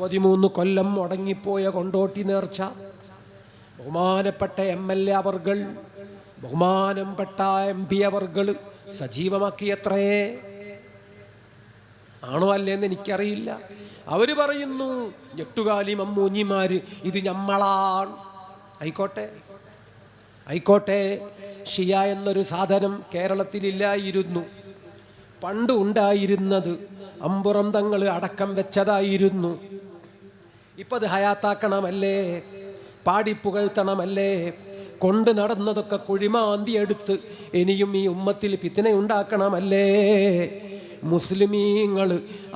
13 കൊല്ലം മുടങ്ങിപ്പോയ കൊണ്ടോട്ടി നേർച്ച ബഹുമാനപ്പെട്ട MLA അവർകൾ, ബഹുമാനപ്പെട്ട MP അവർകൾ സജീവമാക്കിയത്രേ. ആണോ അല്ലേന്ന് എനിക്കറിയില്ല. അവർ പറയുന്നു ഞെട്ടുകാലി മമ്മൂഞ്ഞിമാര് ഇത് ഞമ്മളാണ്. ആയിക്കോട്ടെ. ഷിയ എന്നൊരു സാധനം കേരളത്തിലില്ലായിരുന്നു. പണ്ട് ഉണ്ടായിരുന്നത് അമ്പുറം തങ്ങൾ അടക്കം വെച്ചതായിരുന്നു. ഇപ്പം അത് ഹയാത്താക്കണമല്ലേ, പാടിപ്പുകഴ്ത്തണമല്ലേ, കൊണ്ട് നടന്നതൊക്കെ കുഴിമാന്തി എടുത്ത് ഇനിയും ഈ ഉമ്മത്തിൽ ഫിത്ന ഉണ്ടാക്കണമല്ലേ? മുസ്ലിമീങ്ങൾ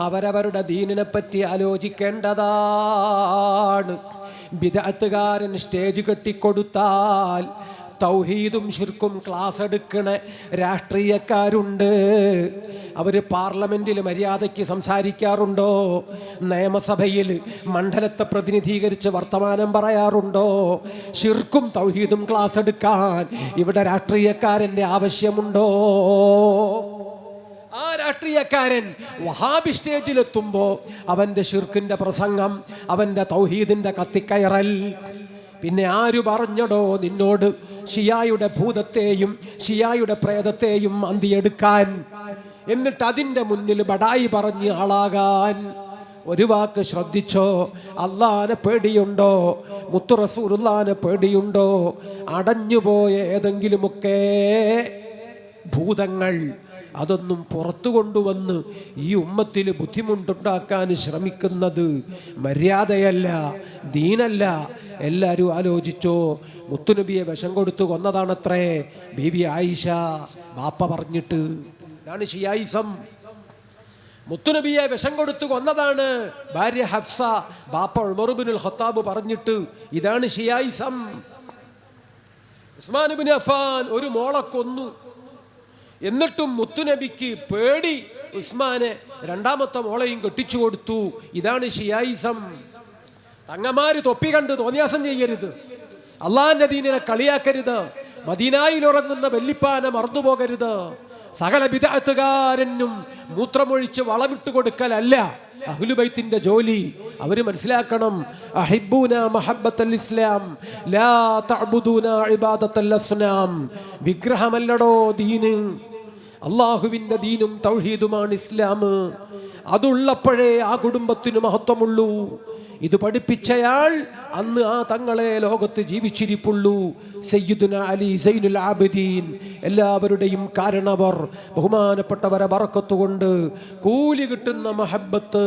അവരവരുടെ ദീനിനെ പറ്റി ആലോചിക്കേണ്ടതാണ്. ബിദ്അത്തുകാരൻ സ്റ്റേജ് കെട്ടിക്കൊടുത്താൽ തൗഹീദും ശിർക്കും ക്ലാസ് എടുക്കണ രാഷ്ട്രീയക്കാരുണ്ട്. അവർ പാർലമെൻറ്റിൽ മര്യാദയ്ക്ക് സംസാരിക്കാറുണ്ടോ? നിയമസഭയിൽ മണ്ഡലത്തെ പ്രതിനിധീകരിച്ച് വർത്തമാനം പറയാറുണ്ടോ? ശിർക്കും തൗഹീദും ക്ലാസ് എടുക്കാൻ ഇവിടെ രാഷ്ട്രീയക്കാരൻ്റെ ആവശ്യമുണ്ടോ? ആ രാഷ്ട്രീയക്കാരൻ വഹാബി സ്റ്റേജിലെത്തുമ്പോൾ അവൻ്റെ ശിർക്കിൻ്റെ പ്രസംഗം, അവൻ്റെ തൗഹീദിൻ്റെ കത്തിക്കയറൽ. പിന്നെ ആര് പറഞ്ഞടോ നിന്നോട് ഷിയായുടെ ഭൂതത്തെയും ഷിയായുടെ പ്രേതത്തെയും അന്തിയെടുക്കാൻ, എന്നിട്ട് അതിൻ്റെ മുന്നിൽ ബടായി പറഞ്ഞ് ആളാകാൻ? ഒരു വാക്ക് ശ്രദ്ധിച്ചോ. അള്ളാനെ പേടിയുണ്ടോ? മുത്തു റസൂലുള്ളാനെ പേടിയുണ്ടോ? അടഞ്ഞുപോയ ഏതെങ്കിലുമൊക്കെ ഭൂതങ്ങൾ അതൊന്നും പുറത്തു കൊണ്ടുവന്ന് ഈ ഉമ്മത്തിൽ ബുദ്ധിമുട്ടുണ്ടാക്കാൻ ശ്രമിക്കുന്നത് മര്യാദയല്ല, ദീനല്ല. എല്ലാവരും ആലോചിച്ചോ. മുത്തുനബിയെ വിഷം കൊടുത്തു കൊന്നതാണത്രേ ബീബി ആയിഷ, ബാപ്പ പറഞ്ഞിട്ട്. ഇതാണ് ഷിയായിസം. മുത്തുനബിയെ വിഷം കൊടുത്തു കൊന്നതാണ് ഭാര്യ ഹഫ്സ, ബാപ്പ ഉമർ ഇബ്നുൽ ഖത്താബ് പറഞ്ഞിട്ട്. ഇതാണ് ഷിയായിസം. ഉസ്മാൻ ഇബ്നു അഫ്ഫാൻ ഒരു മോളെ കൊന്നു. എന്നിട്ടും മുത്തുനബിക്ക് പേടി, ഉസ്മാനെ രണ്ടാമത്തെ മോളെയും കെട്ടിച്ചു കൊടുത്തു. ഇതാണ് ഷിയായിസം. തങ്ങന്മാര് തൊപ്പി കണ്ട് തോന്നിയാസം ചെയ്യരുത്, അള്ളാന്റെ ദീനിനെ കളിയാക്കരുത്, മദീനായിൽ ഉറങ്ങുന്ന വെല്ലിപ്പാനെ മറന്നുപോകരുത്. സകല ബിദ്അത്തുകാരനും മൂത്രമൊഴിച്ച് വളമിട്ട് കൊടുക്കലല്ല അഹ്ലുബൈത്തിന്റെ ജോലി. അവര് മനസ്സിലാക്കണം, അഹിബ്ബൂന മഹബ്ബത്തൽ ഇസ്ലാം ലാ തഅബുദൂന ഇബാദത്തൽ അസ്നാം. വിഗ്രഹമല്ലടോ ദീന്, അള്ളാഹുവിൻ്റെ ദീനും തൗഹീദുമാണ് ഇസ്ലാം. അതുള്ളപ്പോഴേ ആ കുടുംബത്തിന് മഹത്വമുള്ളൂ. ഇത് പഠിപ്പിച്ചയാൾ അന്ന് ആ തങ്ങളെ ലോകത്ത് ജീവിച്ചിരിപ്പുള്ളൂ. സയ്യിദുന അലി സൈനുൽ ആബിദീൻ, എല്ലാവരുടെയും കാരണവർ, ബഹുമാനപ്പെട്ടവരെ ബറക്കത്ത് കൊണ്ട് കൂലി കിട്ടുന്ന മഹബ്ബത്ത്,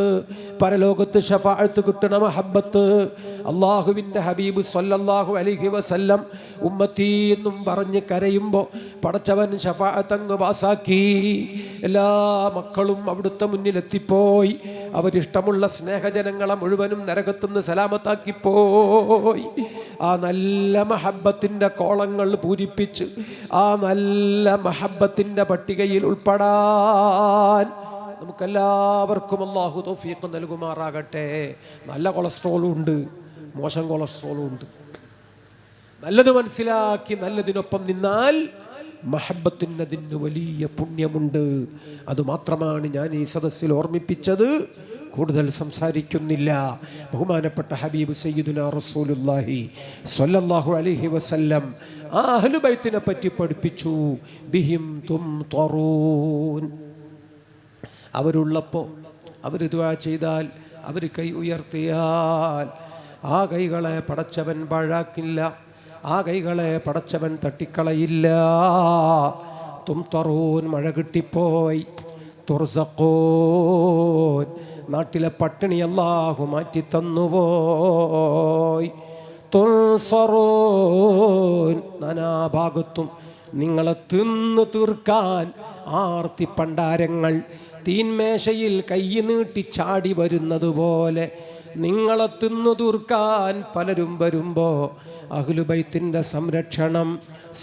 പരലോകത്ത് ശഫാഅത്ത് കിട്ടുന്ന മഹബ്ബത്ത്. അള്ളാഹുവിൻ്റെ ഹബീബ് സ്വല്ലല്ലാഹു അലൈഹി വസല്ലം ഉമ്മത്തി എന്നും പറഞ്ഞ് കരയുമ്പോൾ പടച്ചവൻ ശഫാഅത്ത് അങ്ങ് പാസാക്കി. എല്ലാ മക്കളും അവിടുത്തെ മുന്നിലെത്തിപ്പോയി. അവരിഷ്ടമുള്ള സ്നേഹജനങ്ങളെ മുഴുവനും നരകത്തുനിന്ന് സലാമത്താക്കിപ്പോയി. ആ നല്ല മഹബ്ബത്തിൻ്റെ കോളങ്ങൾ പൂരിപ്പിച്ച് ആ നല്ല മഹബ്ബത്തിൻ്റെ പട്ടികയിൽ ഉൾപ്പെടാൻ നമുക്കെല്ലാവർക്കും അല്ലാഹു തൗഫീഖ് നൽകുമാറാകട്ടെ. നല്ല കൊളസ്ട്രോളും ഉണ്ട്, മോശം കൊളസ്ട്രോളും ഉണ്ട്. നല്ലത് മനസ്സിലാക്കി നല്ലതിനൊപ്പം നിന്നാൽ മഹബ്ബത്തിനതിന് വലിയ പുണ്യമുണ്ട്. അതുമാത്രമാണ് ഞാൻ ഈ സദസ്സിൽ ഓർമ്മിപ്പിച്ചത്. കൂടുതൽ സംസാരിക്കുന്നില്ല. ബഹുമാനപ്പെട്ട ഹബീബ് സയ്യിദുനാ റസൂലുള്ളാഹി സ്വല്ലല്ലാഹു അലൈഹി വസല്ലം ആ അഹ്ലു ബൈത്തിനെ പറ്റി പഠിപ്പിച്ചു. ബിഹിം തുംതറൂൻ. അവരുള്ളപ്പോൾ, അവർ ദുആ ചെയ്താൽ, അവർ കൈ ഉയർത്തിയാൽ ആ കൈകളെ പടച്ചവൻ പാഴാക്കില്ല, ആ കൈകളെ പടച്ചവൻ തട്ടിക്കളയില്ല. തുംതറൂൻ, മഴ കിട്ടിപ്പോയി. തുർസഖൂൻ, നാട്ടിലെ പട്ടിണി അല്ലാഹു മാറ്റി തന്നുപോയി. തുൻസറൂൻ, നാനാഭാഗത്തും നിങ്ങളെ തിന്ന് തീർക്കാൻ ആർത്തി പണ്ടാരങ്ങൾ തീന്മേശയിൽ കൈ നീട്ടി ചാടി വരുന്നത് പോലെ നിങ്ങളെ തിന്നു തീർക്കാൻ പലരും വരുമ്പോൾ അഹ്ലുബൈത്തിൻ്റെ സംരക്ഷണം.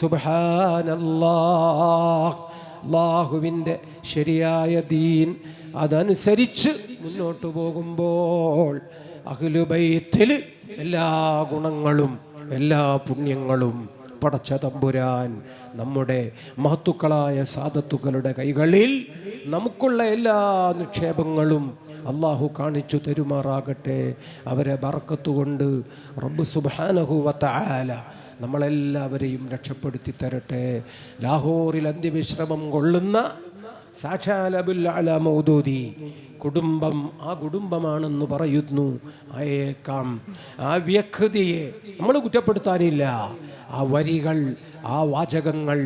സുബ്ഹാനല്ലാഹ്. അല്ലാഹുവിൻ്റെ ശരിയായ ദീൻ അതനുസരിച്ച് മുന്നോട്ട് പോകുമ്പോൾ അഹ്ലുബൈത്തിൽ എല്ലാ ഗുണങ്ങളും എല്ലാ പുണ്യങ്ങളും പടച്ച തമ്പുരാൻ നമ്മുടെ മഹത്തുക്കളായ സാദത്തുക്കളുടെ കൈകളിൽ നമുക്കുള്ള എല്ലാ നിക്ഷേപങ്ങളും അള്ളാഹു കാണിച്ചു തരുമാറാകട്ടെ. അവരെ ബർക്കത്ത് കൊണ്ട് റബ്ബ് സുബ്ഹാനഹു വ തആല നമ്മളെല്ലാവരെയും രക്ഷപ്പെടുത്തി തരട്ടെ. ലാഹോറിൽ അന്ത്യവിശ്രമം കൊള്ളുന്ന സാക്ഷാൽ അബുൽ അല മൗദൂദി കുടുംബം ആ കുടുംബമാണെന്ന് പറയുന്നു. അയേക്കാം ആ വ്യക്തിയെ നമ്മൾ കുറ്റപ്പെടുത്താനില്ല. ആ വരികൾ, ആ വാചകങ്ങൾ,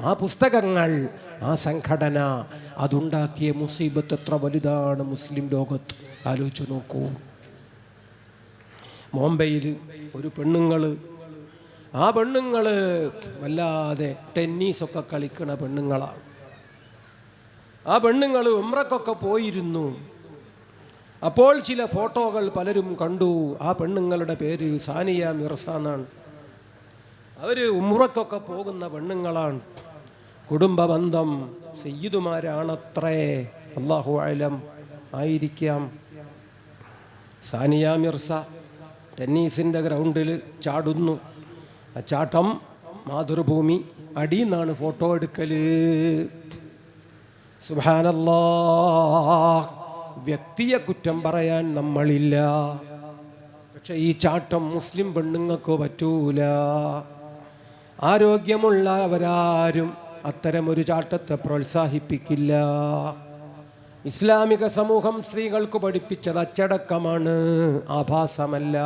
ആ പുസ്തകങ്ങൾ, ആ സംഘടന, അതുണ്ടാക്കിയ മുസീബത്ത് എത്ര വലുതാണ് മുസ്ലിം ലോകത്ത്. ആലോചിച്ച് നോക്കൂ. ബോംബെയിൽ ഒരു ആ പെണ്ണുങ്ങൾ വല്ലാതെ ടെന്നീസൊക്കെ കളിക്കണ പെണ്ണുങ്ങളാണ്. ആ പെണ്ണുങ്ങൾ ഉംറക്കൊക്കെ പോയിരുന്നു. അപ്പോൾ ചില ഫോട്ടോകൾ പലരും കണ്ടു. ആ പെണ്ണുങ്ങളുടെ പേര് സാനിയ മിർസ എന്നാണ്. അവർ ഉംറക്കൊക്കെ പോകുന്ന പെണ്ണുങ്ങളാണ്. കുടുംബബന്ധം സയ്യിദുമാരാണത്രേ. അല്ലാഹു അലം ആയിരിക്കാം. സാനിയ മിർസ ടെന്നീസിൻ്റെ ഗ്രൗണ്ടിൽ ചാടുന്നു. ആ ചാട്ടം മാതൃഭൂമി അടിയെന്നാണ് ഫോട്ടോ എടുക്കൽ. സുബ്ഹാനല്ലാഹ്. വ്യക്തിയെ കുറ്റം പറയാൻ നമ്മളില്ല. പക്ഷെ ഈ ചാട്ടം മുസ്ലിം പെണ്ണുങ്ങൾക്ക് പറ്റൂല. ആരോഗ്യമുള്ളവരാരും അത്തരമൊരു ചാട്ടത്തെ പ്രോത്സാഹിപ്പിക്കില്ല. ഇസ്ലാമിക സമൂഹം സ്ത്രീകൾക്ക് പഠിപ്പിച്ചത് അച്ചടക്കമാണ്, ആഭാസമല്ല.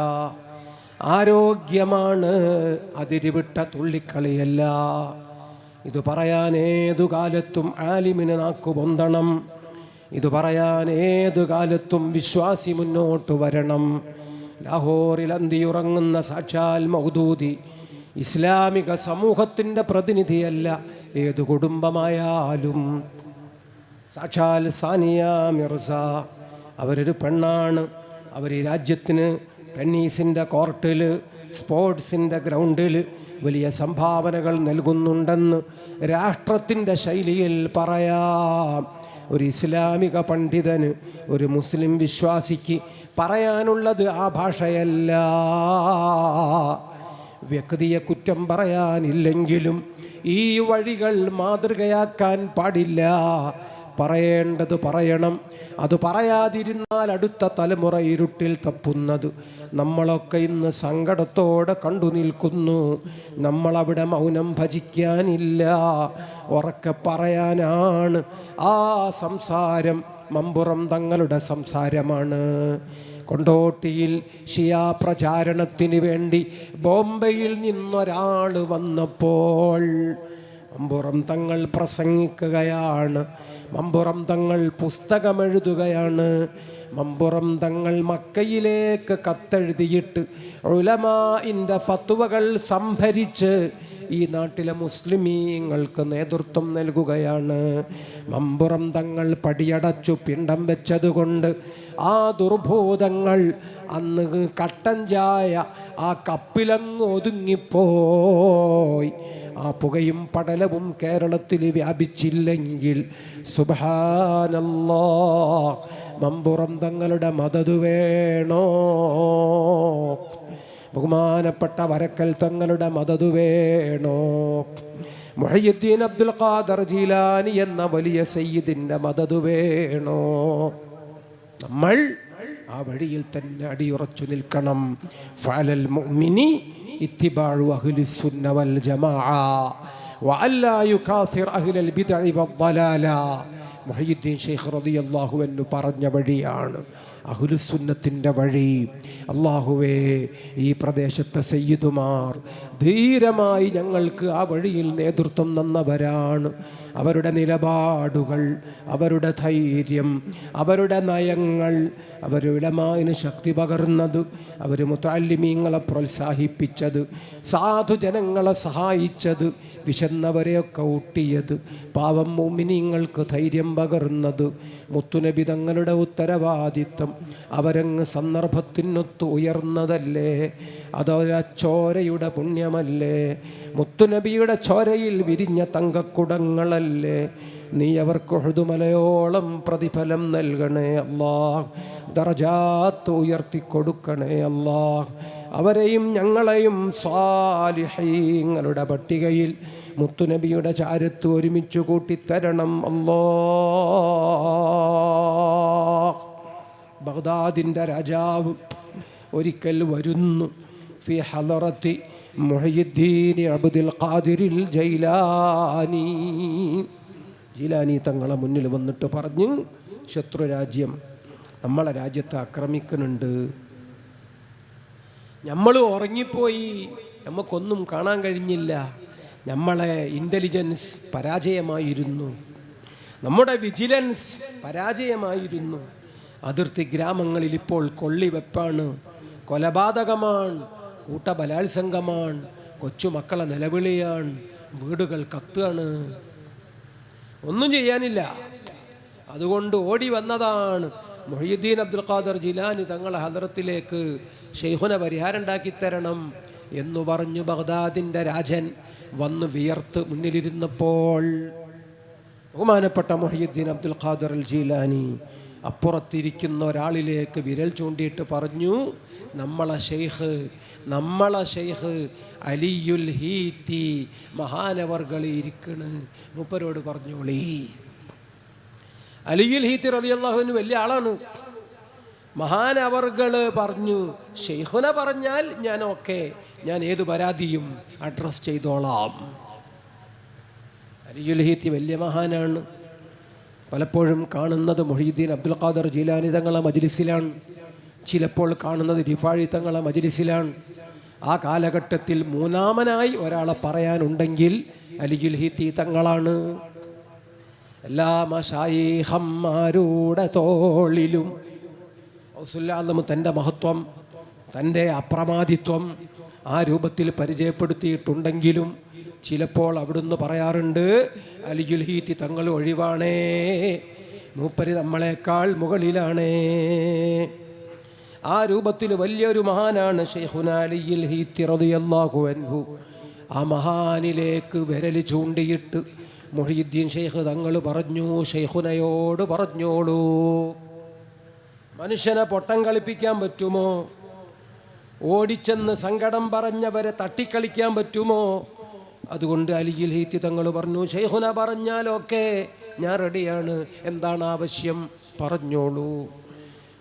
ആരോഗ്യമാണ്, അതിരുവിട്ട തുള്ളിക്കളിയല്ല. ഇത് പറയാൻ ഏതു കാലത്തും ആലിമിന് നാക്കു പൊന്തണം. ഇത് പറയാൻ ഏതു കാലത്തും വിശ്വാസി മുന്നോട്ട് വരണം. ലാഹോറിൽ അന്തിയുറങ്ങുന്ന സാക്ഷാൽ മൗദൂദി ഇസ്ലാമിക സമൂഹത്തിൻ്റെ പ്രതിനിധിയല്ല, ഏതു കുടുംബമായാലും. സാക്ഷാൽ സാനിയ മിർസ അവരൊരു പെണ്ണാണ്. അവർ ഈ രാജ്യത്തിന് ടെന്നീസിൻ്റെ കോർട്ടിൽ, സ്പോർട്സിൻ്റെ ഗ്രൗണ്ടിൽ വലിയ സംഭാവനകൾ നൽകുന്നുണ്ടെന്ന് രാഷ്ട്രത്തിൻ്റെ ശൈലിയിൽ പറയാം. ഒരു ഇസ്ലാമിക പണ്ഡിതന്, ഒരു മുസ്ലിം വിശ്വാസിക്ക് പറയാനുള്ളത് ആ ഭാഷയല്ല. വ്യക്തിയെ കുറ്റം പറയാനില്ലെങ്കിലും ഈ വഴികൾ മാതൃകയാക്കാൻ പാടില്ല. പറയേണ്ടത് പറയണം. അത് പറയാതിരുന്നാൽ അടുത്ത തലമുറ ഇരുട്ടിൽ തപ്പുന്നത് നമ്മളൊക്കെ ഇന്ന് സങ്കടത്തോടെ കണ്ടു നിൽക്കുന്നു. നമ്മളവിടെ മൗനം ഭജിക്കാനില്ല, ഉറക്കെ പറയാനാണ്. ആ സംസാരം മമ്പുറം തങ്ങളുടെ സംസാരമാണ്. കൊണ്ടോട്ടിയിൽ ഷിയാ പ്രചാരണത്തിന് വേണ്ടി ബോംബെയിൽ നിന്നൊരാൾ വന്നപ്പോൾ മമ്പുറം തങ്ങൾ പ്രസംഗിക്കുകയാണ്. മമ്പുറം തങ്ങൾ പുസ്തകമെഴുതുകയാണ്. മമ്പുറം തങ്ങൾ മക്കയിലേക്ക് കത്തെഴുതിയിട്ട് ഉലമാഇൻ്റെ ഫത്വകൾ സംഭരിച്ച് ഈ നാട്ടിലെ മുസ്ലിമീങ്ങൾക്ക് നേതൃത്വം നൽകുകയാണ്. മമ്പുറം തങ്ങൾ പടിയടച്ചു പിണ്ടം വെച്ചതുകൊണ്ട് ആ ദുർഭൂതങ്ങൾ അന്ന് കട്ടൻ ചായ ആ കപ്പിലങ്ങ് ഒതുങ്ങിപ്പോയി. ആ പുകയും പടലവും കേരളത്തിൽ വ്യാപിച്ചില്ലെങ്കിൽ സുബ്ഹാനല്ലാഹ്, മമ്പുറം തങ്ങളുടെ മദദ് വേണോ? ബഹുമാനപ്പെട്ട വരക്കൽ തങ്ങളുടെ മദദ് വേണോ? മുഹയ്യിദ്ദീൻ അബ്ദുൽ ഖാദർ ജീലാനി എന്ന വലിയ സയ്യിദിൻ്റെ മദദ് വേണോ? നമ്മൾ ആ വഴിയിൽ തന്നെ അടിയുറച്ചു നിൽക്കണം. ഫഅലൽ മുഅ്മിനി ഇത്തിബാഉ അഹ്ലിസ് സുന്ന വൽ ജമാഅ വഅല്ലാ യുകാഫിർ അഹ്ലൽ ബിദ്അ വദ്ദലാല. മുഹയ്യിദ്ദീൻ ശൈഖ് റളിയല്ലാഹു അൻഹു പറഞ്ഞ വഴിയാണ് അഹ്ലുസുന്നത്തിൻ്റെ വഴി. അല്ലാഹുവേ, ഈ പ്രദേശത്തെ സയ്യിദുമാർ ധീരമായി ഞങ്ങൾക്ക് ആ വഴിയിൽ നേതൃത്വം തന്നവരാണ്. അവരുടെ നിലപാടുകൾ, അവരുടെ ധൈര്യം, അവരുടെ നയങ്ങൾ, അവർ ഉലമാഇന് ശക്തി പകർന്നത്, അവർ മുതഅല്ലിമീങ്ങളെ പ്രോത്സാഹിപ്പിച്ചത്, സാധുജനങ്ങളെ സഹായിച്ചത്, വിശന്നവരെയൊക്കെ ഊട്ടിയത്, പാവം മുഅ്മിനീങ്ങൾക്ക് ധൈര്യം പകർന്നത്, മുത്തുനബി തങ്ങളുടെ ഉത്തരവാദിത്വം അവരങ്ങ് സന്ദർഭത്തിനൊത്ത് ഉയർന്നതല്ലേ? അതൊരു ചോരയുടെ പുണ്യമല്ലേ? മുത്തുനബിയുടെ ചോരയിൽ വിരിഞ്ഞ തങ്കക്കുടങ്ങളല്ലേ? നീ അവർക്ക് ഉഹുദുമലയോളം പ്രതിഫലം നൽകണേ അല്ലാഹ്. ദറജാത്ത് ഉയർത്തിക്കൊടുക്കണേ അല്ലാഹ്. അവരെയും ഞങ്ങളെയും സ്വാലിഹീങ്ങളുടെ പട്ടികയിൽ മുത്തുനബിയുടെ ചാരത്ത് ഒരുമിച്ച് കൂട്ടിത്തരണം അല്ലാഹ്. ബഗ്ദാദിൻ്റെ രാജാവ് ഒരിക്കൽ വരുന്നു. ഫി ഹളറത്തി മുഹയ്യിദ്ദീൻ അബ്ദുൽ ഖാദിറിൽ ജൈലാനി. ജീലാനി തങ്ങളെ മുന്നിൽ വന്നിട്ട് പറഞ്ഞു, ശത്രുരാജ്യം നമ്മളെ രാജ്യത്തെ ആക്രമിക്കുന്നുണ്ട്. നമ്മൾ ഉറങ്ങിപ്പോയി, നമുക്കൊന്നും കാണാൻ കഴിഞ്ഞില്ല. നമ്മളെ ഇൻ്റലിജൻസ് പരാജയമായിരുന്നു, നമ്മുടെ വിജിലൻസ് പരാജയമായിരുന്നു. അതിർത്തി ഗ്രാമങ്ങളിൽ ഇപ്പോൾ കൊള്ളിവെപ്പാണ്, കൊലപാതകമാണ്, കൂട്ടബലാത്സംഗമാണ്, കൊച്ചുമക്കളെ നിലവിളിയാണ്, വീടുകൾ കത്തുകയാണ്. ഒന്നും ചെയ്യാനില്ല. അതുകൊണ്ട് ഓടി വന്നതാണ് മുഹയ്യിദ്ദീൻ അബ്ദുൽ ഖാദിർ ജീലാനി തങ്ങളെ ഹദ്റത്തിലേക്ക് ശൈഖുന പരിഹാരം ഉണ്ടാക്കിത്തരണം എന്ന് പറഞ്ഞു. ബഗ്ദാദിൻ്റെ രാജൻ വന്ന് വിയർത്ത് മുന്നിലിരുന്നപ്പോൾ ബഹുമാനപ്പെട്ട മുഹയ്യിദ്ദീൻ അബ്ദുൽ ഖാദിർ ജീലാനി അപ്പുറത്തിരിക്കുന്ന ഒരാളിലേക്ക് വിരൽ ചൂണ്ടിയിട്ട് പറഞ്ഞു, നമ്മളെ ഷെയ്ഖ് അലിയുൽ ഹീത്തി മഹാനവർകൾ ഇരിക്കണ്, മൂപ്പരോട് പറഞ്ഞോളി. അലിയുൽ ഹീത്തി റളിയല്ലാഹു അൻഹു വലിയ ആളാണ്. മഹാനവർകൾ പറഞ്ഞു, ഷെയ്ഖുന പറഞ്ഞാൽ ഞാൻ ഓക്കെ, ഞാൻ ഏത് പരാതിയും അഡ്രസ് ചെയ്തോളാം. അലിയുൽ ഹീത്തി വലിയ മഹാനാണ്. പലപ്പോഴും കാണുന്നത് മുഹയ്യിദ്ദീൻ അബ്ദുൽ ഖാദിർ ജീലാനി തങ്ങളെ മജ്ലിസിലാണ്, ചിലപ്പോൾ കാണുന്നത് റിഫാഴി തങ്ങളെ മജ്ലിസിലാണ്. ആ കാലഘട്ടത്തിൽ മൂന്നാമനായി ഒരാളെ പറയാനുണ്ടെങ്കിൽ അലിയുൽ ഹീത്തി തങ്ങളാണ്. എല്ലാ മശായിഖന്മാരുടെ തോളിലും ഔസുൽ തൻ്റെ മഹത്വം, തൻ്റെ അപ്രമാദിത്വം ആ രൂപത്തിൽ പരിചയപ്പെടുത്തിയിട്ടുണ്ടെങ്കിലും ചിലപ്പോൾ അവിടുന്ന് പറയാറുണ്ട്, അലിയുൽ ഹീത്തി തങ്ങൾ ഒഴിവാണേ, മൂപ്പര് നമ്മളെക്കാൾ മുകളിലാണേ. ആ രൂപത്തിൽ വലിയൊരു മഹാനാണ് ശൈഖുന അലിയുൽ ഹീത്തി റളിയല്ലാഹു അൻഹു. ആ മഹാനിലേക്ക് വിരൽ ചൂണ്ടിയിട്ട് മുഹയ്യിദ്ദീൻ ഷെയ്ഖ് തങ്ങൾ പറഞ്ഞു, ഷെയ്ഖുനയോട് പറഞ്ഞോളൂ. മനുഷ്യനെ പൊട്ടം കളിപ്പിക്കാൻ പറ്റുമോ? ഓടിച്ചെന്ന് സങ്കടം പറഞ്ഞവരെ തട്ടിക്കളിക്കാൻ പറ്റുമോ? അതുകൊണ്ട് അലിയുൽ ഹീത്തി തങ്ങൾ പറഞ്ഞു, ഷെയ്ഖുന പറഞ്ഞാലൊക്കെ ഞാൻ റെഡിയാണ്, എന്താണ് ആവശ്യം പറഞ്ഞോളൂ.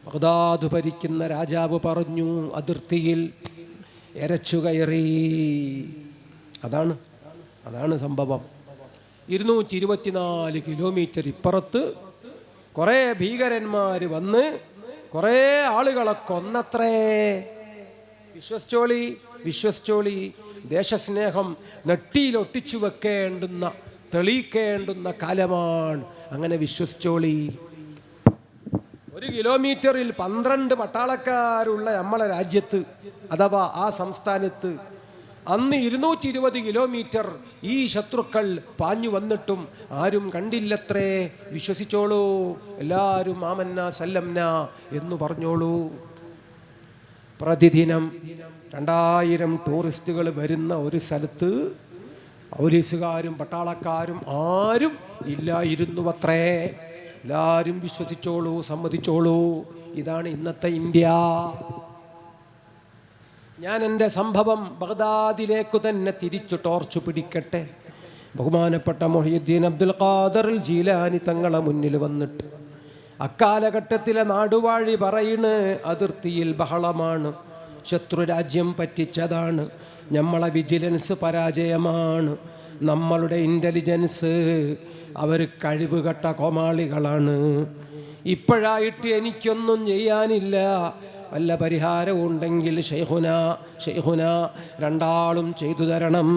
ബഗ്ദാദ് ഭരിക്കുന്ന രാജാവ് പറഞ്ഞു, അതിർത്തിയിൽ എരച്ചു കയറി. അതാണ് സംഭവം. 224 കിലോമീറ്റർ ഇപ്പുറത്ത് കുറേ ഭീകരന്മാർ വന്ന് കുറേ ആളുകളെ കൊന്നത്രേ. വിശ്വസിച്ചോളി, ദേശസ്നേഹം നെട്ടിയിലൊട്ടിച്ചു വെക്കേണ്ടുന്ന, തെളിയിക്കേണ്ടുന്ന കാലമാണ്. അങ്ങനെ വിശ്വസിച്ചോളി. 1 കിലോമീറ്ററിൽ 12 പട്ടാളക്കാരുള്ള നമ്മളെ രാജ്യത്ത് അഥവാ ആ സംസ്ഥാനത്ത് അന്ന് 220 കിലോമീറ്റർ ഈ ശത്രുക്കൾ പാഞ്ഞു വന്നിട്ടും ആരും കണ്ടില്ലത്രേ. വിശ്വസിച്ചോളൂ, എല്ലാവരും ആമന്ന സല്ലംന എന്ന് പറഞ്ഞോളൂ. പ്രതിദിനം 2000 ടൂറിസ്റ്റുകൾ വരുന്ന ഒരു സ്ഥലത്ത് പോലീസുകാരും പട്ടാളക്കാരും ആരും ഇല്ലായിരുന്നു അത്രേ. എല്ലാവരും വിശ്വസിച്ചോളൂ, സമ്മതിച്ചോളൂ. ഇതാണ് ഇന്നത്തെ ഇന്ത്യ. ഞാൻ എൻ്റെ സംഭവം ബഗ്ദാദിലേക്ക് തന്നെ തിരിച്ചു ടോർച്ച് പിടിക്കട്ടെ. ബഹുമാനപ്പെട്ട മുഹയ്യിദ്ദീൻ അബ്ദുൽ ഖാദിർ ജീലാനി തങ്ങളെ മുന്നിൽ വന്നിട്ട് അക്കാലഘട്ടത്തിലെ നാടുവാഴി പറയുന്നു, അതിർത്തിയിൽ ബഹളമാണ്, ശത്രുരാജ്യം പറ്റിച്ചതാണ്, നമ്മളെ വിജിലൻസ് പരാജയമാണ്, നമ്മളുടെ ഇൻ്റലിജൻസ് അവർ കഴിവുകെട്ട കോമാളികളാണ്, ഇപ്പോഴായിട്ട് എനിക്കൊന്നും ചെയ്യാനില്ല, വല്ല പരിഹാരവും ഉണ്ടെങ്കിൽ ഷെയ്ഖുന രണ്ടാളും ചെയ്തു തരണം.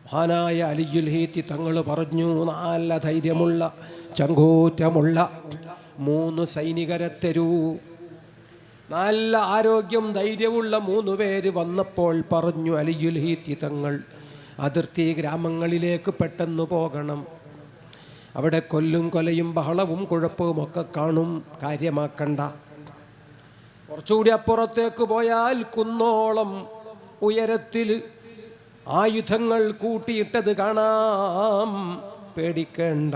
മഹാനായ അലിയുൽ ഹീത്തി തങ്ങൾ പറഞ്ഞു, നല്ല ധൈര്യമുള്ള ചങ്കൂറ്റമുള്ള 3 സൈനികരെ തരൂ. നല്ല ആരോഗ്യം ധൈര്യമുള്ള 3 പേര് വന്നപ്പോൾ പറഞ്ഞു അലിയുൽ ഹീത്തി തങ്ങൾ, അതിർത്തി ഗ്രാമങ്ങളിലേക്ക് പെട്ടെന്ന് പോകണം, അവിടെ കൊല്ലും കൊലയും ബഹളവും കുഴപ്പവും ഒക്കെ കാണും, കാര്യമാക്കണ്ട. കുറച്ചുകൂടി അപ്പുറത്തേക്ക് പോയാൽ കുന്നോളം ഉയരത്തിൽ ആയുധങ്ങൾ കൂട്ടിയിട്ടത് കാണാം, പേടിക്കേണ്ട.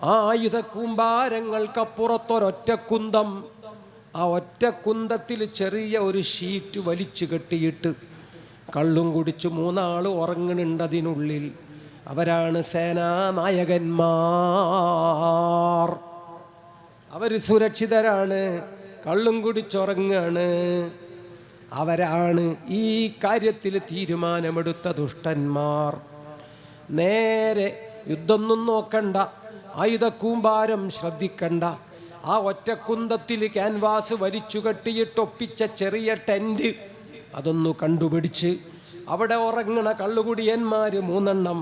ആ ആയുധ കൂമ്പാരങ്ങൾക്കപ്പുറത്തൊരൊറ്റക്കുന്തം, ആ ഒറ്റക്കുന്തത്തിൽ ചെറിയ ഒരു ഷീറ്റ് വലിച്ചു കെട്ടിയിട്ട് കള്ളും കുടിച്ച് 3 ആൾ ഉറങ്ങുന്നുണ്ടതിനുള്ളിൽ. അവരാണ് സേനാനായകന്മാർ. അവർ സുരക്ഷിതരാണ്, കള്ളും കുടിച്ചുറങ്ങാണ്. അവരാണ് ഈ കാര്യത്തിൽ തീരുമാനമെടുത്ത ദുഷ്ടന്മാർ. നേരെ യുദ്ധമൊന്നും നോക്കണ്ട, ആയുധക്കൂമ്പാരം ശ്രദ്ധിക്കണ്ട. ആ ഒറ്റക്കുന്തത്തിൽ ക്യാൻവാസ് വലിച്ചു കെട്ടിയിട്ടൊപ്പിച്ച ചെറിയ ടെൻറ്റ് അതൊന്നു കണ്ടുപിടിച്ച് അവിടെ ഉറങ്ങണ കള്ളുകുടിയന്മാർ 3 എണ്ണം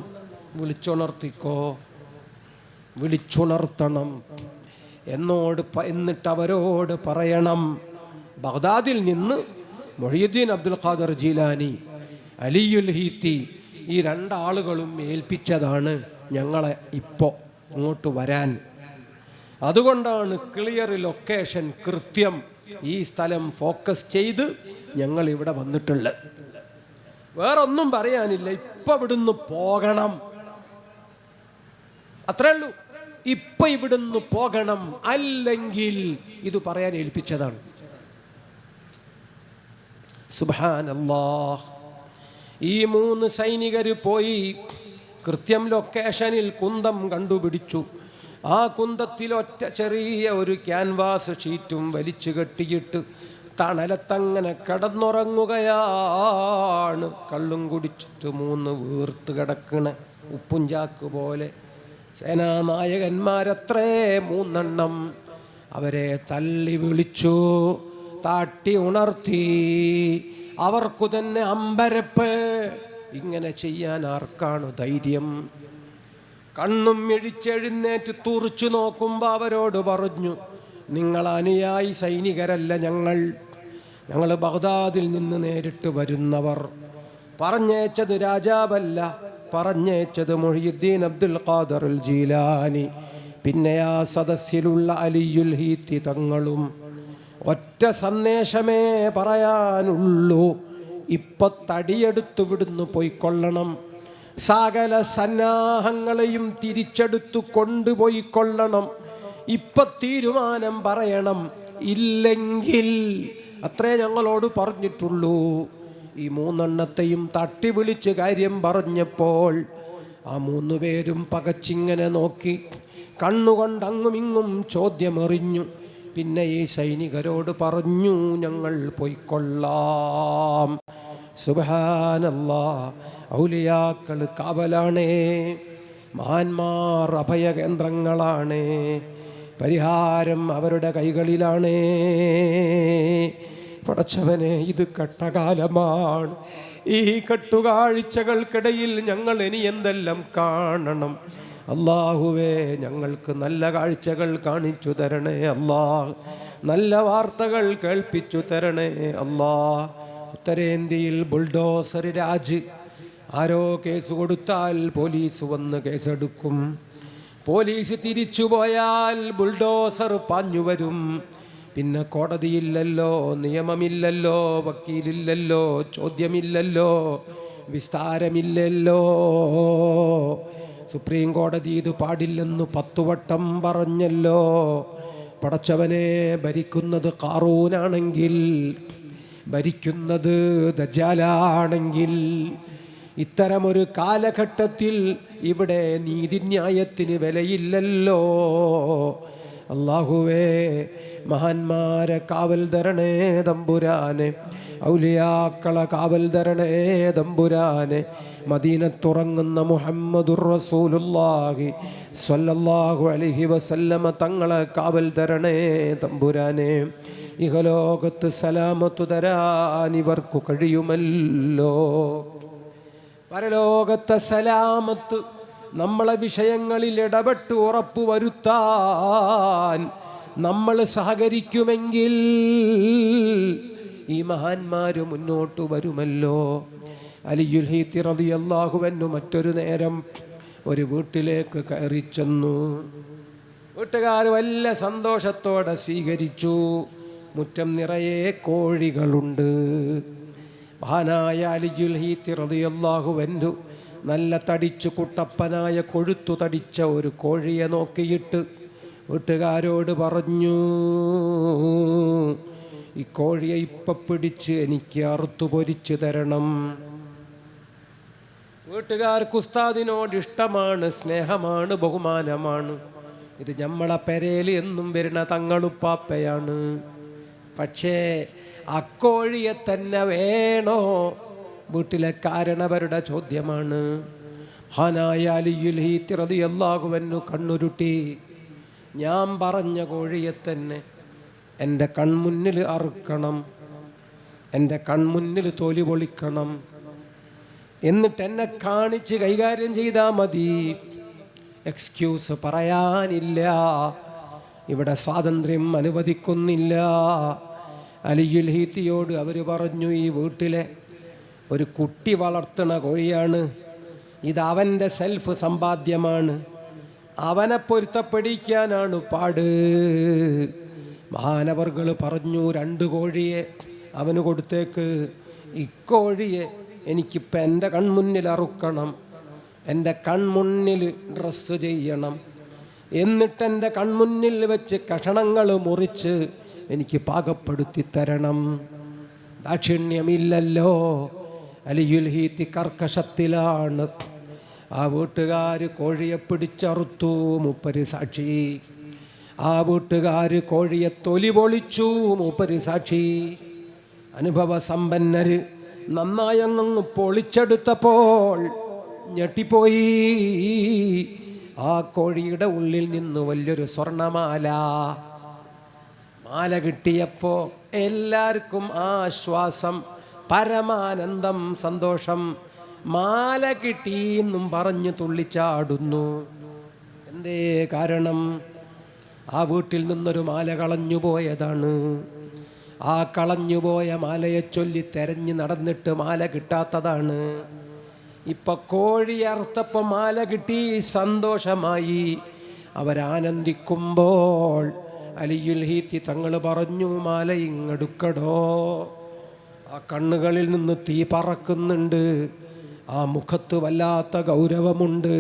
വിളിച്ചുണർത്തിക്കോ, വിളിച്ചുണർത്തണം. എന്നിട്ട് അവരോട് പറയണം, ബഗ്ദാദിൽ നിന്ന് മുഹ്യിദ്ദീൻ അബ്ദുൽ ഖാദർ ജീലാനി, അലിയുൽ ഹീത്തി ഈ 2 ആളുകളും ഏൽപ്പിച്ചതാണ് ഞങ്ങളെ ഇപ്പോൾ ഇങ്ങോട്ട് വരാൻ. അതുകൊണ്ടാണ് ക്ലിയർ ലൊക്കേഷൻ, കൃത്യം ഈ സ്ഥലം ഫോക്കസ് ചെയ്ത് ഞങ്ങൾ ഇവിടെ വന്നിട്ടുള്ളത്. വേറൊന്നും പറയാനില്ല. ഇപ്പം ഇവിടുന്ന് പോകണം, അത്രേ ഉള്ളൂ. ഇപ്പം ഇവിടുന്ന് പോകണം, അല്ലെങ്കിൽ ഇത് പറയാൻ ഏൽപ്പിച്ചതാണ്. സുബ്ഹാനല്ലാഹ്. ഈ 3 സൈനികർ പോയി കൃത്യം ലൊക്കേഷനിൽ കുന്തം കണ്ടുപിടിച്ചു. ആ കുന്തത്തിൽ ഒറ്റ ചെറിയ ഒരു ക്യാൻവാസ് ഷീറ്റും വലിച്ചു കെട്ടിയിട്ട് തണലത്തങ്ങനെ കിടന്നുറങ്ങുകയാണ്. കള്ളും കുടിച്ചിട്ട് 3 വീർത്ത് കിടക്കണ ഉപ്പുംചാക്ക് പോലെ സേനാനായകന്മാരത്രേ 3 എണ്ണം. അവരെ തള്ളി വിളിച്ചു, താട്ടി ഉണർത്തി. അവർക്കു തന്നെ അമ്പരപ്പ്. ഇങ്ങനെ ചെയ്യാൻ ആർക്കാണ് ധൈര്യം? കണ്ണും മിഴിച്ചെഴുന്നേറ്റ് തുറിച്ചു നോക്കുമ്പോൾ അവരോട് പറഞ്ഞു, നിങ്ങൾ അനുയായി സൈനികരല്ല, ഞങ്ങൾ ബഗ്ദാദിൽ നിന്ന് നേരിട്ട് വരുന്നവർ. പറഞ്ഞേച്ചത് രാജാവല്ല, പറഞ്ഞേച്ചത് മുഹ്യിദ്ദീൻ അബ്ദുൽ ഖാദർ ജീലാനി, പിന്നെ ആ സദസ്സിലുള്ള അലിയുൽ ഹീത്തി തങ്ങളും. ഒറ്റ സന്ദേശമേ പറയാനുള്ളൂ, ഇപ്പൊ തടിയെടുത്തു വിടുന്നു പോയിക്കൊള്ളണം. സകല സന്നാഹങ്ങളെയും തിരിച്ചെടുത്തു കൊണ്ടുപോയിക്കൊള്ളണം. ഇപ്പൊ തീരുമാനം പറയണം, ഇല്ലെങ്കിൽ അത്രേ ഞങ്ങളോട് പറഞ്ഞിട്ടുള്ളൂ. ഈ 3 എണ്ണത്തെയും തട്ടി വിളിച്ച് കാര്യം പറഞ്ഞപ്പോൾ ആ 3 പേരും പകച്ചിങ്ങനെ നോക്കി, കണ്ണുകൊണ്ട് അങ്ങുമിങ്ങും ചോദ്യമെറിഞ്ഞു. പിന്നെ ഈ സൈനികരോട് പറഞ്ഞു, ഞങ്ങൾ പോയിക്കൊള്ളാം. സുബ്ഹാനല്ലാഹ്. ഔലിയാക്കൾ കാവലാണേ, മഹാന്മാർ അഭയകേന്ദ്രങ്ങളാണ്, പരിഹാരം അവരുടെ കൈകളിലാണ്. പടച്ചവനെ, ഇത് കട്ടകാലമാണ്. ഈ കെട്ടുകാഴ്ചകൾക്കിടയിൽ ഞങ്ങൾ ഇനി എന്തെല്ലാം കാണണം? അല്ലാഹുവേ, ഞങ്ങൾക്ക് നല്ല കാഴ്ചകൾ കാണിച്ചു തരണേ അല്ലാഹ്, നല്ല വാർത്തകൾ കേൾപ്പിച്ചു തരണേ അല്ലാഹ്. ഉത്തരേന്ത്യയിൽ ബുൾഡോസർ രാജ്. ആരോ കേസ് കൊടുത്താൽ പോലീസ് വന്ന് കേസെടുക്കും. പോലീസ് തിരിച്ചു പോയാൽ ബുൾഡോസർ പാഞ്ഞു വരും. പിന്നെ കോടതിയില്ലല്ലോ, നിയമമില്ലല്ലോ, വക്കീലില്ലല്ലോ, ചോദ്യമില്ലല്ലോ, വിസ്താരമില്ലല്ലോ. സുപ്രീം കോടതി ഇത് പാടില്ലെന്ന് 10 വട്ടം പറഞ്ഞല്ലോ. പടച്ചവനെ, ഭരിക്കുന്നത് ഖാറൂനാണെങ്കിൽ, ഭരിക്കുന്നത് ദജ്ജാലാണെങ്കിൽ, ഇത്തരമൊരു കാലഘട്ടത്തിൽ ഇവിടെ നീതിന്യായത്തിന് വിലയില്ലല്ലോ. അല്ലാഹുവേ, മഹാന്മാരെ കാവൽ തരണേ തമ്പുരാനെ, ഔലിയാക്കളെ കാവൽ തരണേ തമ്പുരാനെ. മദീനത്തുറങ്ങുന്ന മുഹമ്മദുർ റസൂലുള്ളാഹി സ്വല്ലല്ലാഹു അലൈഹി വസല്ലമ തങ്ങളെ കാവൽ തരണേ തമ്പുരാനെ. ഇഹലോകത്ത് സലാമത്തു തരാൻ ഇവർക്കു കഴിയുമല്ലോ. പരലോകത്തെ സലാമത്ത് നമ്മളെ വിഷയങ്ങളിൽ ഇടപെട്ട് ഉറപ്പുവരുത്താൻ നമ്മൾ സഹകരിക്കുമെങ്കിൽ ഈ മഹാന്മാര് മുന്നോട്ട് വരുമല്ലോ. അലിയുൽ ഹീത്തി റളിയല്ലാഹു അൻഹു മറ്റൊരു നേരം ഒരു വീട്ടിലേക്ക് കയറി ചെന്നു. വീട്ടുകാർ വലിയ സന്തോഷത്തോടെ സ്വീകരിച്ചു. മുറ്റം നിറയെ കോഴികളുണ്ട്. മഹാനായ അലിയുൽ ഹീത്തി റളിയല്ലാഹു അൻഹു നല്ല തടിച്ചു കുട്ടപ്പനായ കൊഴുത്തു തടിച്ച ഒരു കോഴിയെ നോക്കിയിട്ട് വീട്ടുകാരോട് പറഞ്ഞു, ഈ കോഴിയെ ഇപ്പം പിടിച്ച് എനിക്ക് അറുത്തു പൊരിച്ചു തരണം. വീട്ടുകാർക്ക് ഉസ്താദിനോട് ഇഷ്ടമാണ്, സ്നേഹമാണ്, ബഹുമാനമാണ്. ഇത് നമ്മളെ പെരയിൽ എന്നും വരുന്ന തങ്ങളുപ്പാപ്പയാണ്. പക്ഷേ അക്കോഴിയെ തന്നെ വേണോ? വീട്ടിലെ കാരണവരുടെ ചോദ്യമാണ്. മഹാനായ അലിയുൽ ഹീത്തി റളിയല്ലാഹു അൻഹു കണ്ണുരുട്ടി, ഞാൻ പറഞ്ഞ കോഴിയെ തന്നെ എൻ്റെ കൺമുന്നിൽ അറുക്കണം, എൻ്റെ കൺമുന്നിൽ തൊലി പൊളിക്കണം, എന്നിട്ട് എന്നെ കാണിച്ച് കൈകാര്യം ചെയ്താൽ മതി. എക്സ്ക്യൂസ് പറയാനില്ല, ഇവിടെ സ്വാതന്ത്ര്യം അനുവദിക്കുന്നില്ല. അലിയുൽ ഹീത്തിയോട് അവർ പറഞ്ഞു, ഈ വീട്ടിലെ ഒരു കുട്ടി വളർത്തുന്ന കോഴിയാണ്, ഇത് അവൻ്റെ സെൽഫ് സമ്പാദ്യമാണ്, അവനെ പൊരുത്തപ്പെടിക്കാനാണ് പാട്. മഹാനവർകൾ പറഞ്ഞു, 2 കോഴിയെ അവന് കൊടുത്തേക്ക്, ഇക്കോഴിയെ എനിക്കിപ്പോൾ എൻ്റെ കൺമുന്നിൽ അറുക്കണം, എൻ്റെ കൺമുന്നിൽ ഡ്രസ്സ് ചെയ്യണം, എന്നിട്ട് എൻ്റെ കൺമുന്നിൽ വെച്ച് കഷണങ്ങൾ മുറിച്ച് എനിക്ക് പാകപ്പെടുത്തി തരണം. ദാക്ഷിണ്യമില്ലല്ലോ. അലിയുൽ ഹീത്തി കർക്കശത്തിലാണ്. ആ വീട്ടുകാർ കോഴിയെ പിടിച്ചറുത്തു, മൂപ്പര് സാക്ഷി. ആ വീട്ടുകാർ കോഴിയെ തൊലി പൊളിച്ചു, മൂപ്പര് സാക്ഷി. അനുഭവ സമ്പന്നര് നന്നായി അങ്ങ് പൊളിച്ചെടുത്തപ്പോൾ ഞെട്ടിപ്പോയി. ആ കോഴിയുടെ ഉള്ളിൽ നിന്ന് വലിയൊരു സ്വർണമാല. മാല കിട്ടിയപ്പോൾ എല്ലാവർക്കും ആശ്വാസം, പരമാനന്ദം, സന്തോഷം. മാല കിട്ടിയെന്നും പറഞ്ഞ് തുള്ളിച്ചാടുന്നു. എന്തേ കാരണം? ആ വീട്ടിൽ നിന്നൊരു മാല കളഞ്ഞുപോയതാണ്. ആ കളഞ്ഞുപോയ മാലയെ ചൊല്ലി തെരഞ്ഞ് നടന്നിട്ട് മാല കിട്ടാത്തതാണ്. ഇപ്പൊ കോഴി അറുത്തപ്പോൾ മാല കിട്ടി, സന്തോഷമായി. അവരാനന്ദിക്കുമ്പോൾ അലിയുൽ ഹീത്തി തങ്ങൾ പറഞ്ഞു, മാല ഇങ്ങെടുക്കടോ. ആ കണ്ണുകളിൽ നിന്ന് തീ പറക്കുന്നുണ്ട്, ആ മുഖത്ത് വല്ലാത്ത ഗൗരവമുണ്ട്.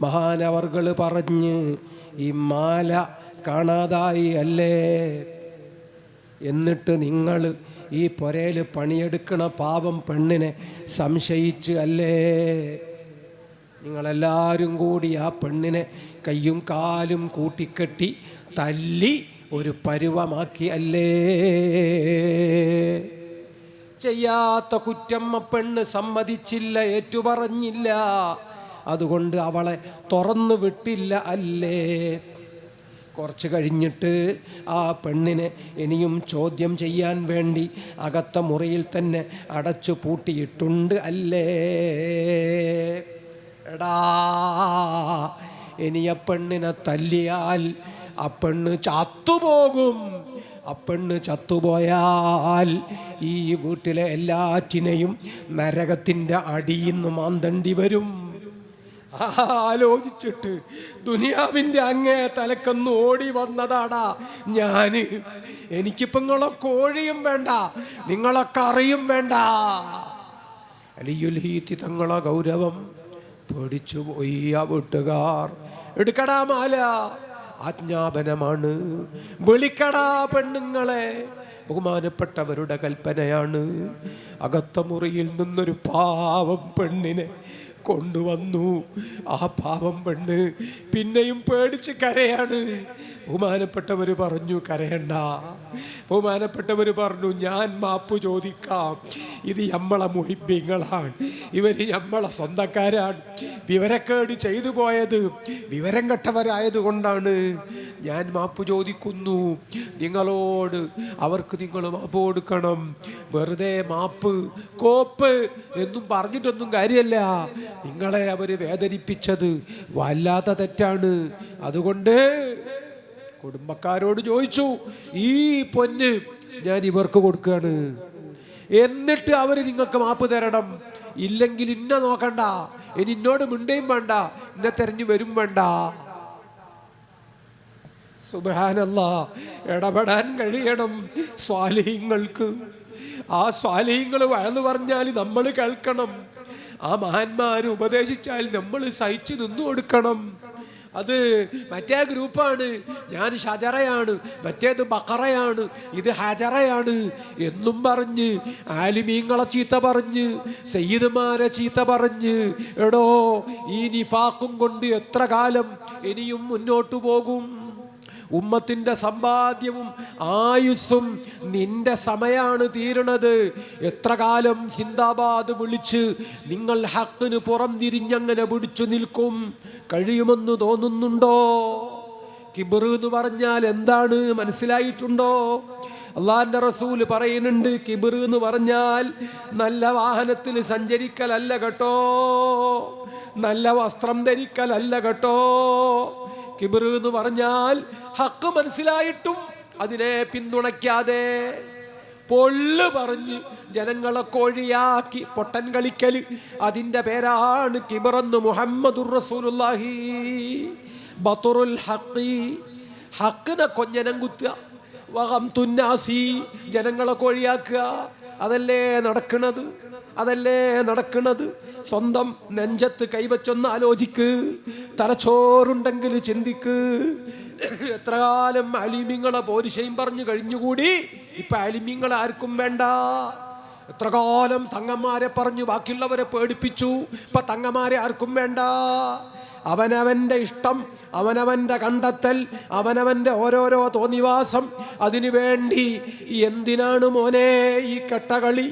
മഹാനവർകൾ പറഞ്ഞ്, ഈ മാല കാണാതായി അല്ലേ? എന്നിട്ട് നിങ്ങൾ ഈ പൊരയിൽ പണിയെടുക്കണ പാവം പെണ്ണിനെ സംശയിച്ച് അല്ലേ? നിങ്ങളെല്ലാവരും കൂടി ആ പെണ്ണിനെ കയ്യും കാലും കൂട്ടിക്കെട്ടി തല്ലി ഒരു പരുവമാക്കി അല്ലേ? ചെയ്യാത്ത കുറ്റം പെണ്ണ് സമ്മതിച്ചില്ല, ഏറ്റുപറഞ്ഞില്ല. അതുകൊണ്ട് അവളെ തുറന്നു വിട്ടില്ല അല്ലേ? കുറച്ച് കഴിഞ്ഞിട്ട് ആ പെണ്ണിനെ ഇനിയും ചോദ്യം ചെയ്യാൻ വേണ്ടി അകത്ത മുറിയിൽ തന്നെ അടച്ചു പൂട്ടിയിട്ടുണ്ട് അല്ലേ? എടാ, ഇനി ആ പെണ്ണിനെ തല്ലിയാൽ ആ പെണ്ണ് ചത്തുപോകും. ആ പെണ്ണ് ചത്തുപോയാൽ ഈ വീട്ടിലെ എല്ലാറ്റിനെയും നരകത്തിൻ്റെ അടിയിൽ നിന്ന് മാന്തണ്ടി വരും. ആലോചിച്ചിട്ട് ദുനിയാവിൻ്റെ അങ്ങേ തലക്കൊന്ന് ഓടി വന്നതാടാ ഞാൻ. എനിക്കിപ്പോൾ നിങ്ങളെ കോഴിയും വേണ്ട, നിങ്ങളെ കറിയും വേണ്ട. അലിയുൽ ഹീത്തി തങ്ങളെ ഗൗരവം പേടിച്ചു പോയി. ആ വീട്ടുകാർ, എടുക്കടാ മാല, ആജ്ഞാപനമാണ്, വിളിക്കടാ പെണ്ണുങ്ങളെ, ബഹുമാനപ്പെട്ടവരുടെ കൽപ്പനയാണ്. അകത്ത മുറിയിൽ നിന്നൊരു പാവം പെണ്ണിനെ കൊണ്ടുവന്നു. ആ പാവം പെണ്ണ് പിന്നെയും പേടിച്ച് കരയാണ്. ബഹുമാനപ്പെട്ടവർ പറഞ്ഞു, കരയണ്ട. ബഹുമാനപ്പെട്ടവർ പറഞ്ഞു, ഞാൻ മാപ്പ് ചോദിക്കാം. ഇത് നമ്മളെ മുഹിബ്ബീങ്ങളാണ്, ഇവർ നമ്മളെ സ്വന്തക്കാരാണ്. വിവരക്കേട് ചെയ്തു പോയത് വിവരം കെട്ടവരായത് കൊണ്ടാണ്. ഞാൻ മാപ്പ് ചോദിക്കുന്നു നിങ്ങളോട്. അവർക്ക് നിങ്ങൾ മാപ്പ് കൊടുക്കണം. വെറുതെ മാപ്പ്, കോപ്പ് എന്നും പറഞ്ഞിട്ടൊന്നും കാര്യമല്ല. നിങ്ങളെ അവർ വേദനിപ്പിച്ചത് വല്ലാത്ത തെറ്റാണ്. അതുകൊണ്ട് കുടുംബക്കാരോട് ചോദിച്ചു, ഈ പൊന്ന് ഞാൻ ഇവർക്ക് കൊടുക്കുകയാണ്, എന്നിട്ട് അവർ നിങ്ങൾക്ക് മാപ്പ് തരണം. ഇല്ലെങ്കിൽ ഇന്നെ നോക്കണ്ട, ഇനി എന്നോട് മിണ്ടയും വേണ്ട, എന്നെ തെരഞ്ഞു വരും വേണ്ട. സുബ്ഹാനല്ലാഹ്, ഇടപെടാൻ കഴിയണം സ്വാലിഹീങ്ങൾക്ക്. ആ സ്വാലിഹീങ്ങൾ വഴന്നു പറഞ്ഞാൽ നമ്മൾ കേൾക്കണം. ആ മഹാന്മാർ ഉപദേശിച്ചാൽ നമ്മൾ സഹിച്ചു നിന്നു കൊടുക്കണം. അത് മറ്റേ ഗ്രൂപ്പാണ്, ഞാൻ ഷജറയാണ്, മറ്റേത് ബക്കറയാണ്, ഇത് ഹജറയാണ് എന്നും പറഞ്ഞ് ആലിമീങ്ങളെ ചീത്ത പറഞ്ഞ് സയ്യിദുമാരെ ചീത്ത പറഞ്ഞ്, എടോ ഈ നിഫാഖും കൊണ്ട് എത്ര കാലം ഇനിയും മുന്നോട്ടു പോകും? ഉമ്മത്തിൻ്റെ സമ്പാദ്യവും ആയുസ്സും നിന്റെ സമയാണ് തീരണത്. എത്ര കാലം സിന്ദാബാദ് വിളിച്ച് നിങ്ങൾ ഹക്കിന് പുറം തിരിഞ്ഞങ്ങനെ പിടിച്ചു നിൽക്കും? കഴിയുമെന്ന് തോന്നുന്നുണ്ടോ? കിബർ എന്ന് പറഞ്ഞാൽ എന്താണ് മനസ്സിലായിട്ടുണ്ടോ? അള്ളാന്റെ റസൂല് പറയുന്നുണ്ട്, കിബർ എന്ന് പറഞ്ഞാൽ നല്ല വാഹനത്തിൽ സഞ്ചരിക്കലല്ല കേട്ടോ, നല്ല വസ്ത്രം ധരിക്കലല്ല കേട്ടോ. കിബർ എന്ന് പറഞ്ഞാൽ ഹക്ക് മനസ്സിലായിട്ടും അതിനെ പിന്തുണയ്ക്കാതെ പൊള്ളു പറഞ്ഞ് ജനങ്ങളെ കോഴിയാക്കി പൊട്ടൻ കളിക്കൽ, അതിൻ്റെ പേരാണ് കിബറെന്ന് മുഹമ്മദുർ റസൂലുള്ളാഹി. ബതുറുൽ ഹഖി, ഹക്കിനെ കൊഞ്ഞനം കുത്തുക, വഗംതുന്നാസി, ജനങ്ങളെ കോഴിയാക്കുക, അതല്ലേ നടക്കണത്, അതല്ലേ നടക്കണത്. സ്വന്തം നെഞ്ചത്ത് കൈവച്ചൊന്ന് ആലോചിക്ക്, തലച്ചോറുണ്ടെങ്കിൽ ചിന്തിക്ക്. എത്ര കാലം അലിമിങ്ങളെ പോരിശയും പറഞ്ഞു കഴിഞ്ഞുകൂടി, ഇപ്പൊ അലിമിങ്ങളെ ആർക്കും വേണ്ട. എത്ര കാലം തങ്ങന്മാരെ പറഞ്ഞു ബാക്കിയുള്ളവരെ പേടിപ്പിച്ചു, ഇപ്പൊ തങ്ങന്മാരെ ആർക്കും വേണ്ട. അവനവൻ്റെ ഇഷ്ടം, അവനവൻ്റെ കണ്ടെത്തൽ, അവനവൻ്റെ ഓരോരോ തോന്നിവാസം, അതിനു വേണ്ടി എന്തിനാണ് മോനെ ഈ കെട്ടകളി?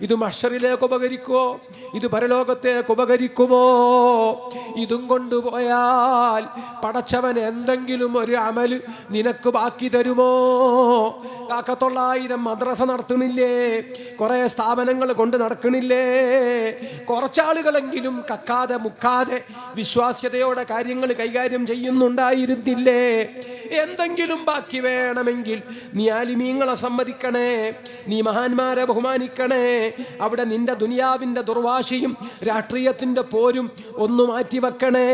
ഇത് മഹ്ശറിലേക്ക് ഉപകരിക്കുമോ? ഇത് പരലോകത്തേക്ക് ഉപകരിക്കുമോ? ഇതും കൊണ്ടുപോയാൽ പടച്ചവൻ എന്തെങ്കിലും ഒരു അമല് നിനക്ക് ബാക്കി തരുമോ? 900 മദ്രസ നടത്തണില്ലേ, കുറേ സ്ഥാപനങ്ങൾ കൊണ്ട് നടക്കണില്ലേ? കുറച്ചാളുകളെങ്കിലും കക്കാതെ മുക്കാതെ വിശ്വാസ്യതയോടെ കാര്യങ്ങൾ കൈകാര്യം ചെയ്യുന്നുണ്ടായിരുന്നില്ലേ? എന്തെങ്കിലും ബാക്കി വേണമെങ്കിൽ നീ ആലിമീങ്ങളെ സമ്മതിക്കണേ, നീ മഹാന്മാരെ ബഹുമാനിക്കണേ. അവിടെ നിന്റെ ദുനിയാവിൻ്റെ ദുർവാശിയും രാഷ്ട്രീയത്തിൻ്റെ പോരും ഒന്ന് മാറ്റിവെക്കണേ.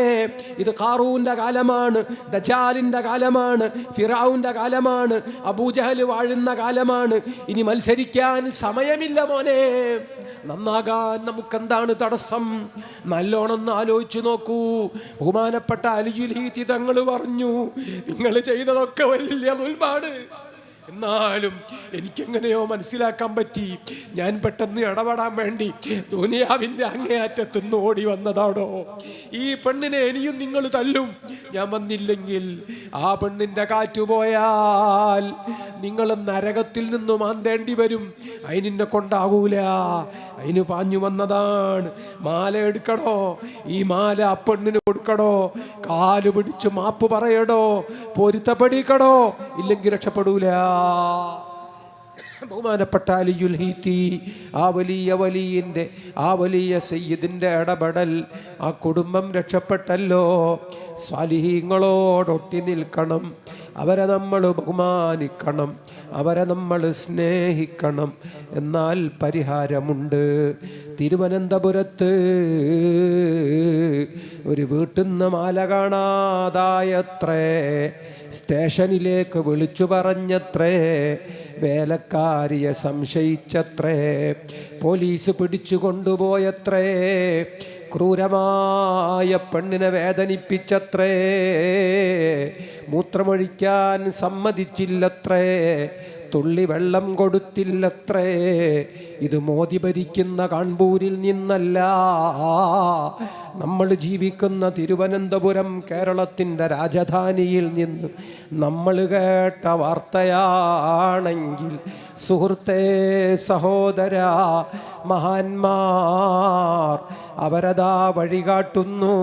ഇത് ഖാറൂന്റെ കാലമാണ്, ദജാലിൻ്റെ കാലമാണ്, ഫിറഔന്റെ കാലമാണ്, അബൂജഹൽ വാഴുന്ന കാലമാണ്. ഇനി മത്സരിക്കാൻ സമയമില്ല മോനെ. നന്നാകാൻ നമുക്കെന്താണ് തടസ്സം? നല്ലോണം ആലോചിച്ചു നോക്കൂ. ബഹുമാനപ്പെട്ട അലിയുൽ ഹീത്തി തങ്ങൾ പറഞ്ഞു, നിങ്ങൾ ചെയ്തതൊക്കെ വലിയ ദുൽമാണ്, എന്നാലും എനിക്കെങ്ങനെയോ മനസ്സിലാക്കാൻ പറ്റി, ഞാൻ പെട്ടെന്ന് ഇടപെടാൻ വേണ്ടി ദുനിയാവിൻ്റെ അങ്ങേയറ്റത്തുനിന്ന് ഓടി വന്നതാണോ? ഈ പെണ്ണിനെ ഇനിയും നിങ്ങൾ തല്ലും, ഞാൻ വന്നില്ലെങ്കിൽ ആ പെണ്ണിൻ്റെ കാറ്റുപോയാൽ നിങ്ങൾ നരകത്തിൽ നിന്ന് മാന്തേണ്ടി വരും. അതിനെ കൊണ്ടാകൂല, അതിന് പാഞ്ഞു വന്നതാണ്. മാല എടുക്കണോ? ഈ മാല ആ പെണ്ണിന് കൊടുക്കണോ? കാല് പിടിച്ച് മാപ്പ് പറയടോ? പൊരുത്തപ്പെടിക്കടോ? ഇല്ലെങ്കിൽ രക്ഷപ്പെടൂല. ബഹുമാനപ്പെട്ട അലിയുൽ ഹീത്തി, ആ വലിയ വലിയൻ്റെ, ആ വലിയ സയ്യിദിൻ്റെ ഇടപെടൽ, ആ കുടുംബം രക്ഷപ്പെട്ടല്ലോ. സ്വാലിഹീങ്ങളോടൊട്ടി നിൽക്കണം, അവരെ നമ്മൾ ബഹുമാനിക്കണം, അവരെ നമ്മൾ സ്നേഹിക്കണം. എന്നാൽ പരിഹാരമുണ്ട്. തിരുവനന്തപുരത്ത് ഒരു വീട്ടിൽ നിന്ന് മാല കാണാതായത്രേ, സ്റ്റേഷനിലേക്ക് വിളിച്ചു പറഞ്ഞത്രേ, വേലക്കാരിയെ സംശയിച്ചത്രേ, പോലീസ് പിടിച്ചു കൊണ്ടുപോയത്രേ, ക്രൂരമായ പെണ്ണിനെ വേദനിപ്പിച്ചത്രേ, മൂത്രമൊഴിക്കാൻ സമ്മതിച്ചില്ലത്രേ, തുള്ളി വെള്ളം കൊടുത്തില്ലത്രേ. ഇത് മോദി ഭരിക്കുന്ന കാൺപൂരിൽ നിന്നല്ല, നമ്മൾ ജീവിക്കുന്ന തിരുവനന്തപുരം കേരളത്തിൻ്റെ രാജധാനിയിൽ നിന്ന് നമ്മൾ കേട്ട വാർത്തയാണെങ്കിൽ, സുഹൃത്തേ, സഹോദര, മഹാന്മാർ അവരതാ വഴികാട്ടുന്നു,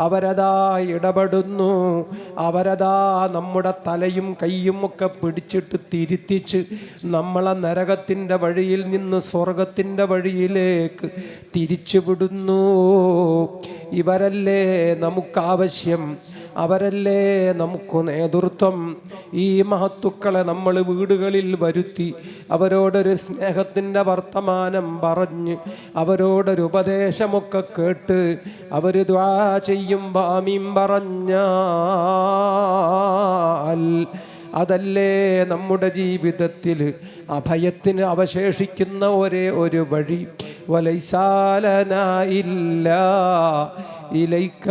അവരതാ ഇടപെടുന്നു, അവരതാ നമ്മുടെ തലയും കയ്യും ഒക്കെ പിടിച്ചിട്ട് തിരുത്തിച്ച് നമ്മളെ നരകത്തിൻ്റെ വഴിയിൽ നിന്ന് സ്വർഗത്തിൻ്റെ വഴിയിലേക്ക് തിരിച്ചു വിടുന്നു. ഇവരല്ലേ നമുക്കാവശ്യം, അവരല്ലേ നമുക്ക് നേതൃത്വം. ഈ മഹത്തുക്കളെ നമ്മൾ വീടുകളിൽ വരുത്തി അവരോടൊരു സ്നേഹത്തിൻ്റെ വർത്തമാനം പറഞ്ഞ് അവരോടൊരു ഉപദേശമൊക്കെ കേട്ട് അവർ ദുആ ചെയ്യുമ്പോൾ ആമീൻ പറഞ്ഞാൽ അതല്ലേ നമ്മുടെ ജീവിതത്തിൽ അഭയത്തിന് അവശേഷിക്കുന്ന ഒരേ ഒരു വഴി. വലൈസാ ലനാ ഇല്ലാ ഇലൈക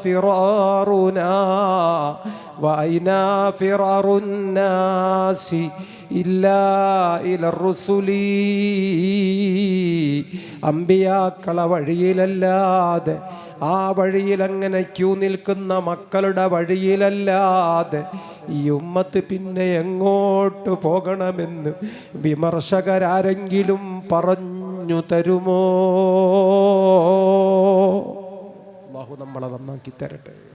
ഫിറാറുനാ വഅൈനാ ഫിറാറുന്നാസി ഇല്ലാ ഇലർ റുസുലി. അമ്പിയാക്കളെ വഴിയിലല്ലാതെ, ആ വഴിയിൽ അങ്ങനെ ക്യൂ നിൽക്കുന്ന മക്കളുടെ വഴിയിലല്ലാതെ ഈ ഉമ്മത്ത് പിന്നെ എങ്ങോട്ട് പോകണമെന്ന് വിമർശകരാരെങ്കിലും പറഞ്ഞു തരുമോ? അല്ലാഹു നമ്മളെ നന്നാക്കി തരട്ടെ.